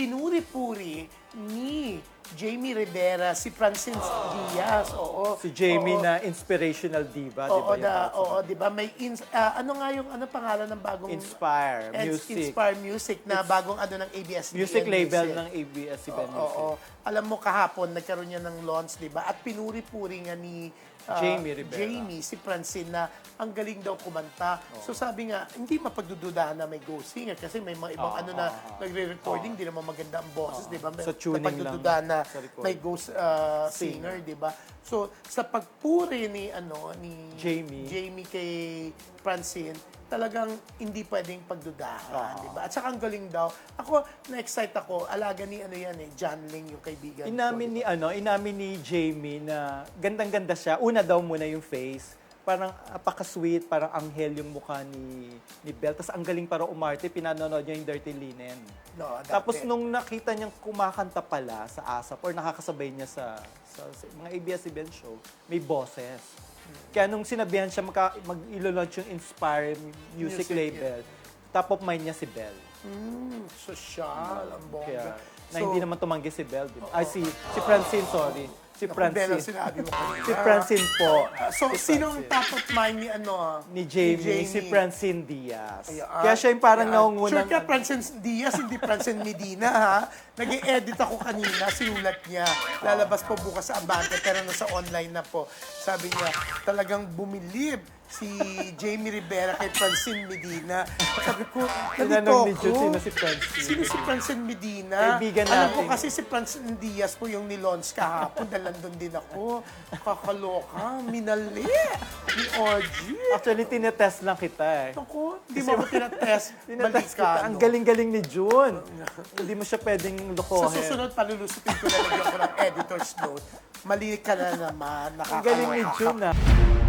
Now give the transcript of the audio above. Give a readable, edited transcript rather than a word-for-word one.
Pinuri-puri ni Jamie Rivera si Francine Diaz. Oo. Si Jamie Oo. na inspirational diva, di Oo, ba? oo, di ba? May ano nga yung pangalan ng bagong Inspire Music. Inspire Music na bagong ng ABS-CBN Music label ng ABS-CBN Music. Oo. Alam mo kahapon nagkaroon niya ng launch, di ba? At pinuri-puri nga ni Jamie Rivera. Jamie, si Francine, na ang galing daw kumanta. So sabi nga, hindi mapagdududahan na may ghost singer kasi may mga ibang nagre-recording, di naman maganda ang boses, di ba? Sa tuning lang. Napagdududahan na Sa recording. may ghost singer, di ba? So sa pagpuri ni Jamie kay Francine, talagang hindi pwedeng pagdudahan, di ba? At saka ang galing daw. Ako, na-excite ako. Alaga ni John Ling, yung kaibigan ko. Inamin ni Jamie na gandang-ganda siya. Una daw muna yung face. Parang apaka-sweet, parang anghel yung mukha ni Belle. Tapos ang galing para umarte, pinanonood niya yung Dirty Linen. No, Tapos nung nakita niyang kumakanta pala sa ASAP or nakakasabay niya sa mga ABS-CBN show, may boses. Kaya nung sinabihan siya mag-ilo-launch yung Inspire Music label, top of mind niya si Belle. Social, ang bongga. Na hindi naman tumanggi si Belle. Ay, si Francine, sorry. Si Belle ang Francine. sinabi mo kanina. Si Francine po. So, sino ang top of mind Ni Jamie, si Francine Diaz. Ayan. Kaya siya yung parang Sure nangungunang... ka, Francine Diaz, hindi Francine Medina, ha? Nag-i-edit ako kanina, sinulat niya. Lalabas po bukas sa Abante, pero nasa online na po. Sabi niya, talagang bumilib si Jamie Rivera kay Francine Medina. Sabi ko, nalito Tinanong ni Jude, ko. sino si Francine? Sino si Francine Medina? Kaibigan Alam ko natin. kasi si Francine Diaz po yung nilaunch kahapon, dahil nandun din ako. Kakaloka, minali, ni OG. Actually, tinetest lang kita eh. Ako, hindi mo ako tinatest. Tinetest kita. Balikano. Ang galing-galing ni June. Hindi mo siya pwedeng Sa lukohin. susunod, palulusutin ko na lagyan ko ng editor's note. Mali ka na naman, Ang galing ni nakakaloka. June ah.